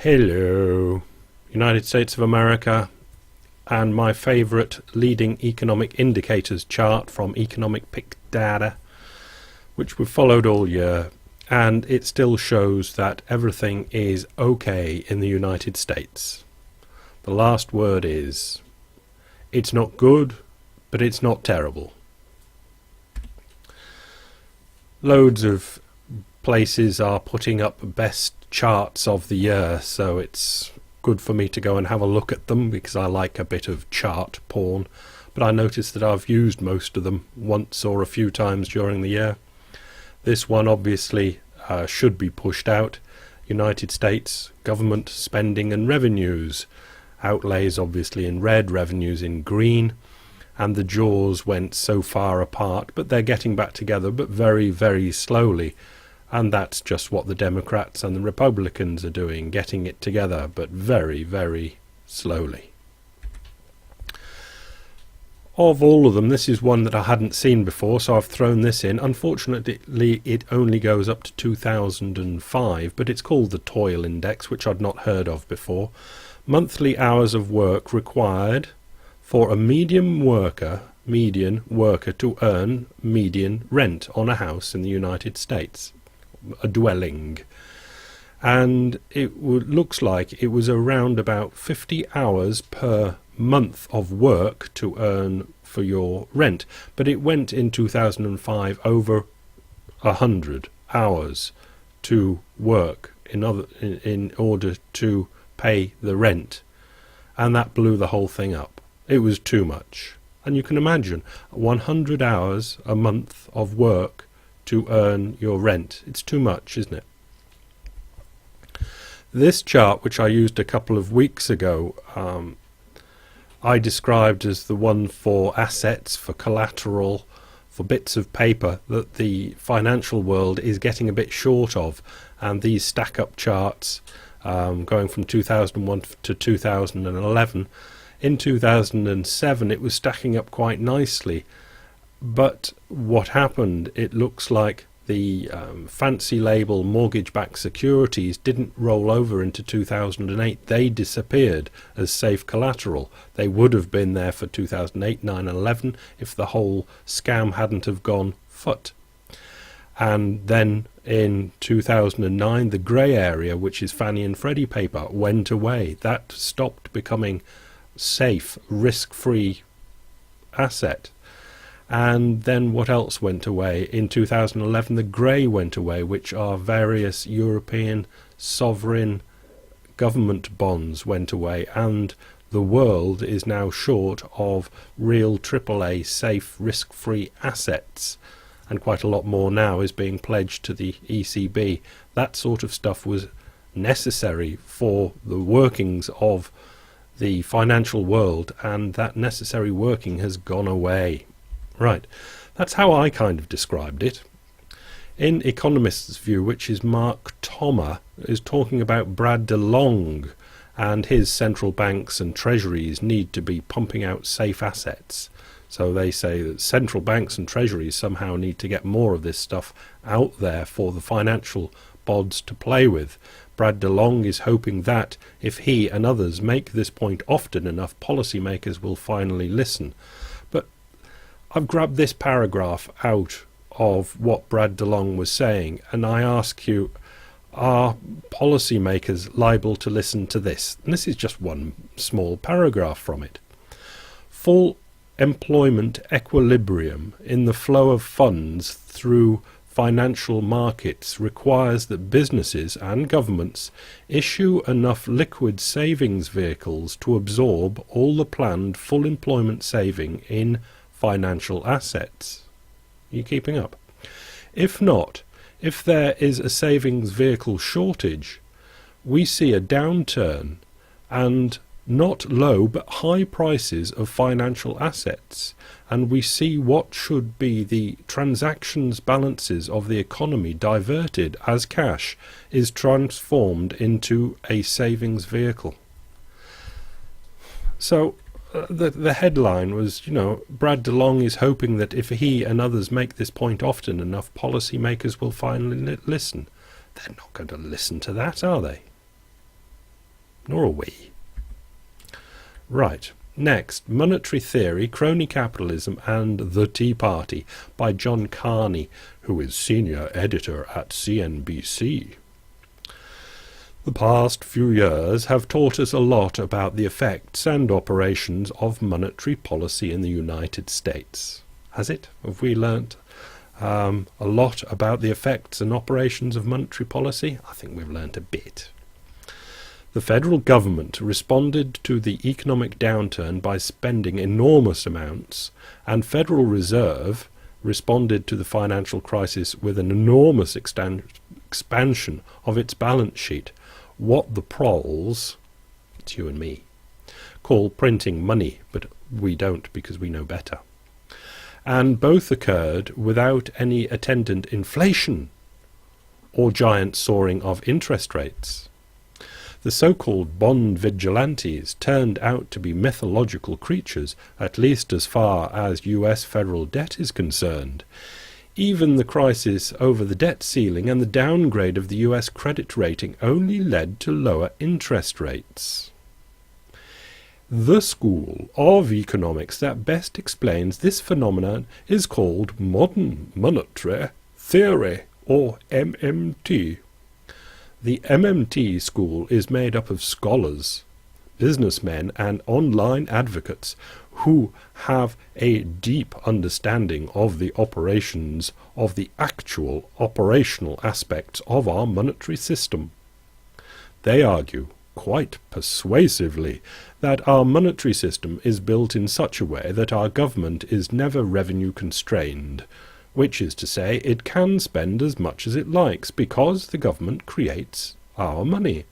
Hello, United States of America, and my favourite leading economic indicators chart from Economic Pick Data, which we've followed all year, and it still shows that everything is okay in the United States. The last word is, it's not good, but it's not terrible. Loads of places are putting up best charts of the year, so it's good for me to go and have a look at them because I like a bit of chart porn, but I noticed that I've used most of them once or a few times during the year. This one obviously should be pushed out. United States government spending and revenues. Outlays obviously in red, revenues in green, and the jaws went so far apart, but they're getting back together, but very, very slowly. And that's just what the Democrats and the Republicans are doing, getting it together, but very, very slowly. Of all of them, this is one that I hadn't seen before, so I've thrown this in. Unfortunately, it only goes up to 2005, but it's called the Toil Index, which I'd not heard of before. Monthly hours of work required for a median worker to earn median rent on a house in the United States. A dwelling, and it looks like it was around about 50 hours per month of work to earn for your rent, but it went in 2005 over 100 hours to work in order to pay the rent, and that blew the whole thing up. It was too much, and you can imagine 100 hours a month of work to earn your rent. It's too much, isn't it? This chart, which I used a couple of weeks ago, I described as the one for assets, for collateral, for bits of paper that the financial world is getting a bit short of, and these stack up charts going from 2001 to 2011. In 2007 it was stacking up quite nicely. But what happened, it looks like the fancy label mortgage-backed securities didn't roll over into 2008. They disappeared as safe collateral. They would have been there for 2008, 9 and 11 if the whole scam hadn't have gone foot. And then in 2009, the grey area, which is Fannie and Freddie paper, went away. That stopped becoming safe, risk-free asset. And then what else went away? In 2011 the grey went away, which are various European sovereign government bonds went away, and the world is now short of real AAA safe risk-free assets, and quite a lot more now is being pledged to the ECB. That sort of stuff was necessary for the workings of the financial world, and that necessary working has gone away. Right, that's how I kind of described it. In Economist's View, which is Mark Thoma, is talking about Brad DeLong and his central banks and treasuries need to be pumping out safe assets. So they say that central banks and treasuries somehow need to get more of this stuff out there for the financial bods to play with. Brad DeLong is hoping that if he and others make this point often enough, policymakers will finally listen. I've grabbed this paragraph out of what Brad DeLong was saying, and I ask you, are policymakers liable to listen to this? And this is just one small paragraph from it. Full employment equilibrium in the flow of funds through financial markets requires that businesses and governments issue enough liquid savings vehicles to absorb all the planned full employment saving in financial assets. Are you keeping up? If not, if there is a savings vehicle shortage, we see a downturn and not low but high prices of financial assets, and we see what should be the transactions balances of the economy diverted as cash is transformed into a savings vehicle. So the headline was, Brad DeLong is hoping that if he and others make this point often enough, policymakers will finally listen. They're not going to listen to that, are they? Nor are we. Right. Next, Monetary Theory, Crony Capitalism and the Tea Party by John Carney, who is senior editor at CNBC. The past few years have taught us a lot about the effects and operations of monetary policy in the United States. Has it? Have we learnt a lot about the effects and operations of monetary policy? I think we've learnt a bit. The federal government responded to the economic downturn by spending enormous amounts, and Federal Reserve responded to the financial crisis with an enormous expansion of its balance sheet, what the proles, it's you and me, call printing money, but we don't because we know better. And both occurred without any attendant inflation or giant soaring of interest rates. The so-called bond vigilantes turned out to be mythological creatures, at least as far as US federal debt is concerned. Even the crisis over the debt ceiling and the downgrade of the US credit rating only led to lower interest rates. The school of economics that best explains this phenomenon is called modern monetary theory, or MMT. The MMT school is made up of scholars, businessmen and online advocates who have a deep understanding of the operations of the actual operational aspects of our monetary system. They argue, quite persuasively, that our monetary system is built in such a way that our government is never revenue constrained, which is to say it can spend as much as it likes because the government creates our money.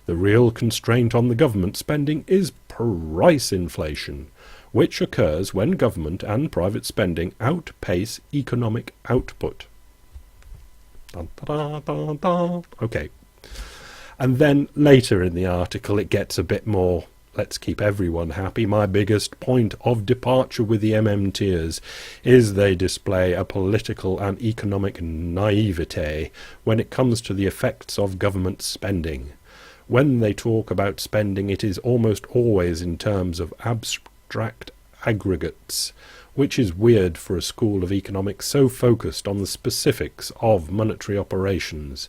The real constraint on the government spending is price inflation, which occurs when government and private spending outpace economic output. Dun, da, da, da. Okay. And then later in the article it gets a bit more, let's keep everyone happy. My biggest point of departure with the MMTers is they display a political and economic naivete when it comes to the effects of government spending. When they talk about spending, it is almost always in terms of abstract aggregates, which is weird for a school of economics so focused on the specifics of monetary operations.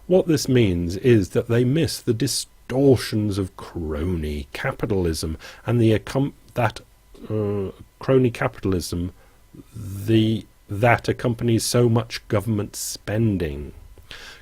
What this means is that they miss the distortions of crony capitalism and crony capitalism that accompanies so much government spending.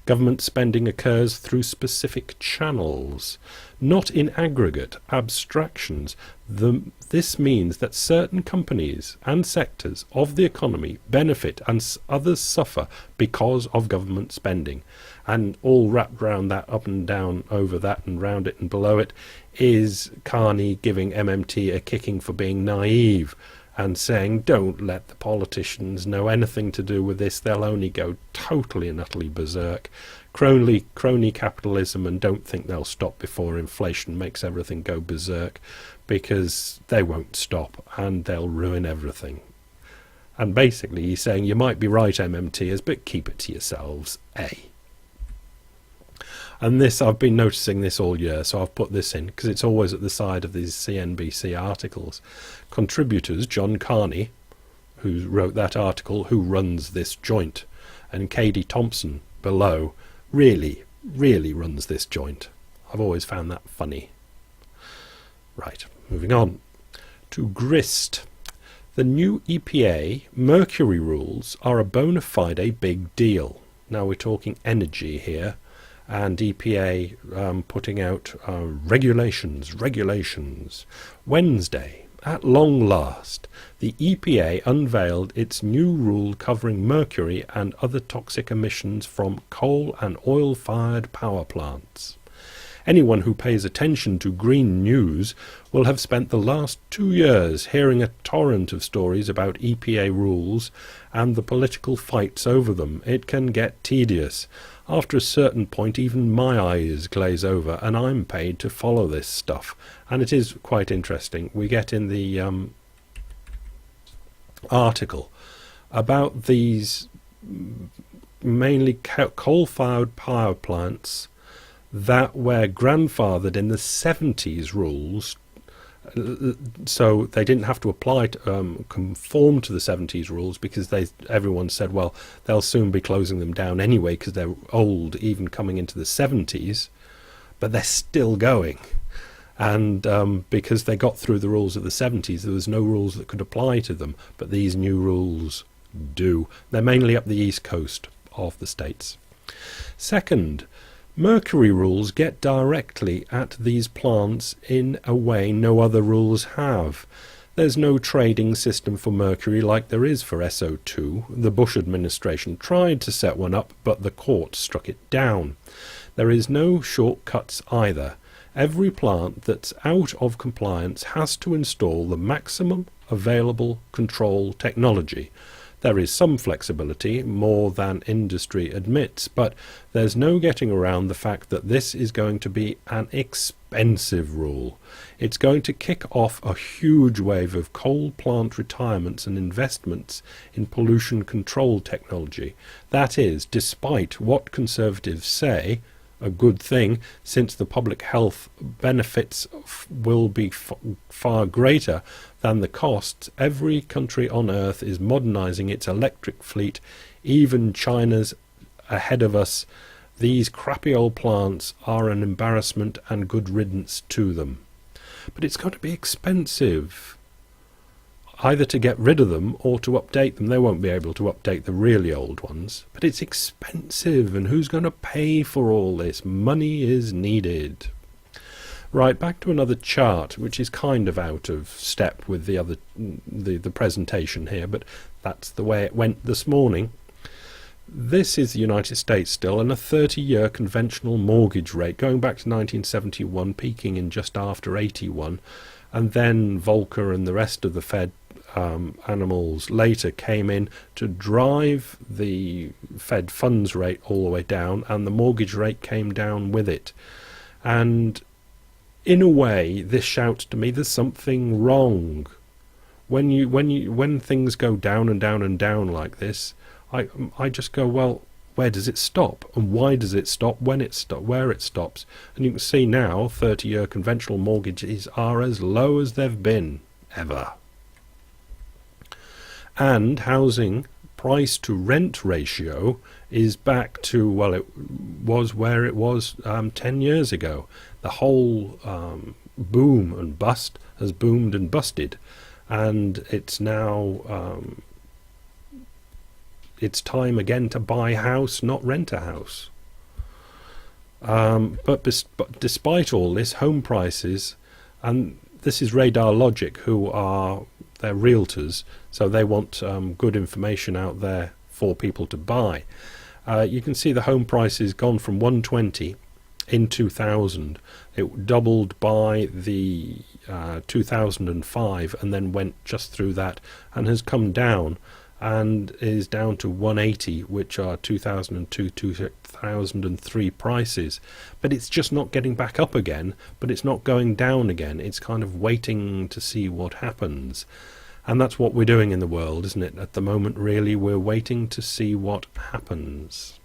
Government spending occurs through specific channels, not in aggregate abstractions. This means that certain companies and sectors of the economy benefit and others suffer because of government spending. And all wrapped round that, up and down, over that and round it and below it, is Carney giving MMT a kicking for being naive and saying, don't let the politicians know anything to do with this, they'll only go totally and utterly berserk. Crony capitalism, and don't think they'll stop before inflation makes everything go berserk, because they won't stop and they'll ruin everything. And basically he's saying, you might be right, MMTers, but keep it to yourselves, And this, I've been noticing this all year, so I've put this in, because it's always at the side of these CNBC articles. Contributors, John Carney, who wrote that article, who runs this joint, and Katie Thompson below, really runs this joint. I've always found that funny. Right, moving on to GRIST. The new EPA mercury rules are a bona fide big deal. Now we're talking energy here, and EPA putting out regulations. Wednesday, at long last, the EPA unveiled its new rule covering mercury and other toxic emissions from coal and oil-fired power plants. Anyone who pays attention to green news will have spent the last 2 years hearing a torrent of stories about EPA rules and the political fights over them. It can get tedious. After a certain point, even my eyes glaze over, and I'm paid to follow this stuff. And it is quite interesting. We get in the article about these mainly coal-fired power plants that were grandfathered in the 70s rules, so they didn't have to apply to conform to the 70s rules, because everyone said, well, they'll soon be closing them down anyway because they're old, even coming into the 70s, but they're still going. And because they got through the rules of the 70s, there was no rules that could apply to them, but these new rules do. They're mainly up the east coast of the States. Second, mercury rules get directly at these plants in a way no other rules have. There's no trading system for mercury like there is for SO2. The Bush administration tried to set one up, but the court struck it down. There is no shortcuts either. Every plant that's out of compliance has to install the maximum available control technology. There is some flexibility, more than industry admits, but there's no getting around the fact that this is going to be an expensive rule. It's going to kick off a huge wave of coal plant retirements and investments in pollution control technology. That is, despite what conservatives say, a good thing, since the public health benefits will be far greater than the costs. Every country on earth is modernizing its electric fleet. Even China's ahead of us. These crappy old plants are an embarrassment, and good riddance to them. But it's going to be expensive, either to get rid of them or to update them. They won't be able to update the really old ones, but it's expensive, and who's going to pay for all this? Money is needed. Right, back to another chart, which is kind of out of step with the presentation here, but that's the way it went this morning. This is the United States still, and a 30-year conventional mortgage rate going back to 1971, peaking in just after 81, and then Volcker and the rest of the Fed animals later came in to drive the Fed funds rate all the way down, and the mortgage rate came down with it. And in a way, this shouts to me there's something wrong. When things go down and down and down like this, I just go, well, where does it stop? And why does it stop? When it where it stops? And you can see now 30-year conventional mortgages are as low as they've been ever. And housing price to rent ratio is back to, well, it was where it was 10 years ago. The whole boom and bust has boomed and busted, and it's now it's time again to buy a house, not rent a house. But despite all this, home prices, and this is Radar Logic, who are they're realtors, so they want good information out there for people to buy. You can see the home prices gone from 120 in 2000. It doubled by the 2005, and then went just through that, and has come down and is down to 180, which are 2002, 2003 prices. But it's just not getting back up again, but it's not going down again. It's kind of waiting to see what happens. And that's what we're doing in the world, isn't it? At the moment, really, we're waiting to see what happens.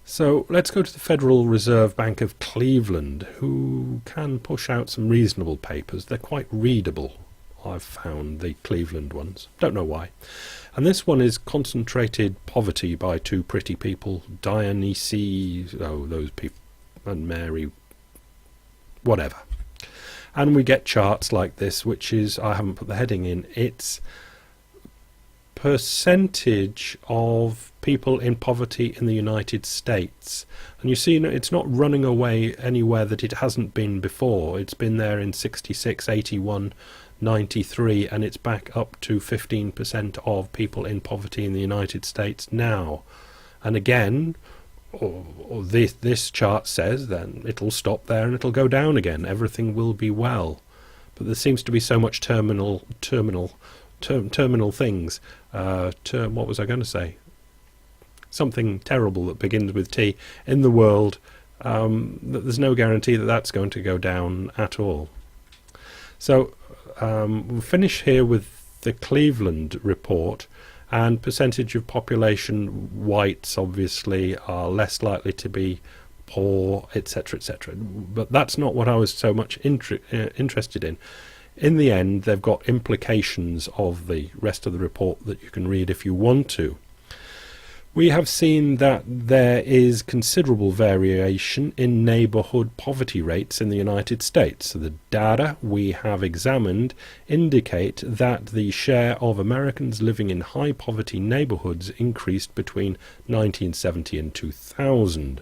So let's go to the Federal Reserve Bank of Cleveland, who can push out some reasonable papers. They're quite readable, I've found, the Cleveland ones. Don't know why. And this one is Concentrated Poverty by Two Pretty People, Dionysi, those people, and Mary, whatever. And we get charts like this, which is, I haven't put the heading in, it's percentage of people in poverty in the United States. And you see, it's not running away anywhere that it hasn't been before. It's been there in 66, 81, 93, and it's back up to 15% of people in poverty in the United States now. And again, this chart says then it'll stop there and it'll go down again. Everything will be well. But there seems to be so much terminal things. What was I going to say? Something terrible that begins with T in the world. That there's no guarantee that that's going to go down at all. So we'll finish here with the Cleveland report. And percentage of population, whites obviously are less likely to be poor, etc., etc. But that's not what I was so much interested in. In the end, they've got implications of the rest of the report that you can read if you want to. We have seen that there is considerable variation in neighbourhood poverty rates in the United States. So the data we have examined indicate that the share of Americans living in high poverty neighbourhoods increased between 1970 and 2000.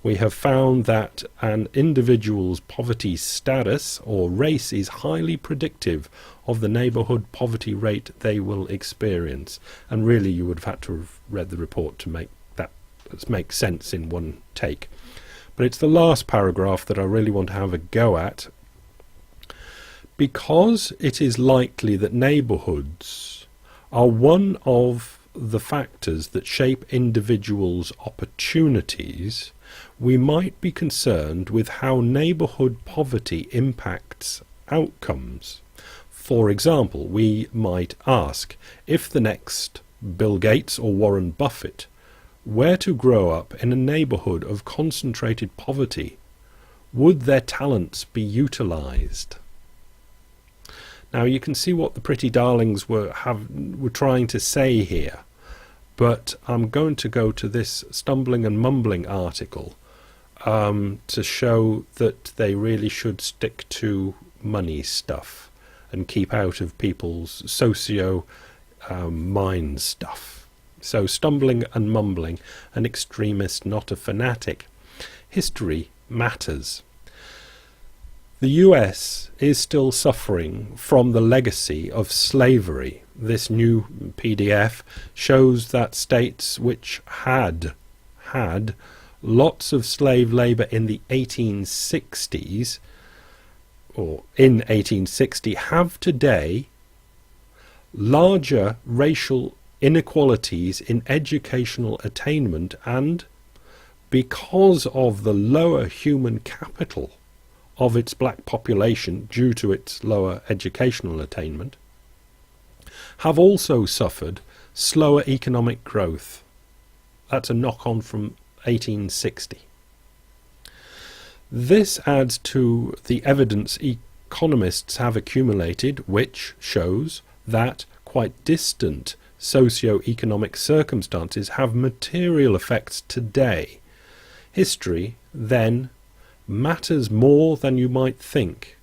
We have found that an individual's poverty status or race is highly predictive of the neighbourhood poverty rate they will experience. And really you would have had to have read the report to make that make sense in one take. But it's the last paragraph that I really want to have a go at. Because it is likely that neighbourhoods are one of the factors that shape individuals' opportunities, we might be concerned with how neighbourhood poverty impacts outcomes. For example, we might ask, if the next Bill Gates or Warren Buffett were to grow up in a neighbourhood of concentrated poverty, would their talents be utilised? Now you can see what the pretty darlings were trying to say here, but I'm going to go to this Stumbling and Mumbling article to show that they really should stick to money stuff and keep out of people's mind stuff. So Stumbling and Mumbling, an extremist, not a fanatic. History matters. The US is still suffering from the legacy of slavery. This new PDF shows that states which had lots of slave labour in the 1860s, or in 1860, have today larger racial inequalities in educational attainment, and because of the lower human capital of its black population due to its lower educational attainment, have also suffered slower economic growth. That's a knock-on from 1860. This adds to the evidence economists have accumulated, which shows that quite distant socio-economic circumstances have material effects today. History, then, matters more than you might think.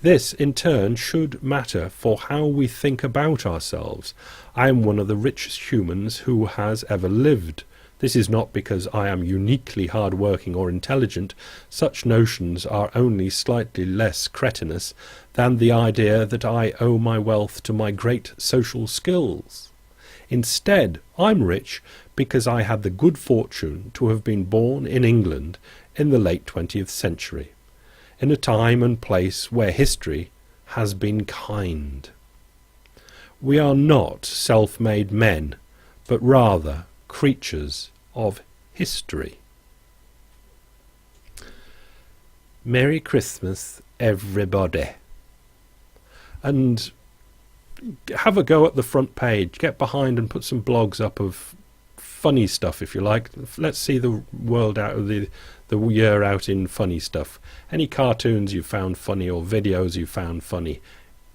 This, in turn, should matter for how we think about ourselves. I am one of the richest humans who has ever lived. This is not because I am uniquely hard-working or intelligent. Such notions are only slightly less cretinous than the idea that I owe my wealth to my great social skills. Instead, I'm rich because I had the good fortune to have been born in England in the late 20th century, in a time and place where history has been kind. We are not self-made men, but rather creatures of history. Merry Christmas, everybody. And have a go at the front page. Get behind and put some blogs up of funny stuff if you like. Let's see the world out of the year out in funny stuff. Any cartoons you found funny or videos you found funny,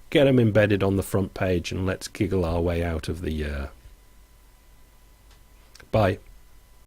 get them embedded on the front page and let's giggle our way out of the year. Bye.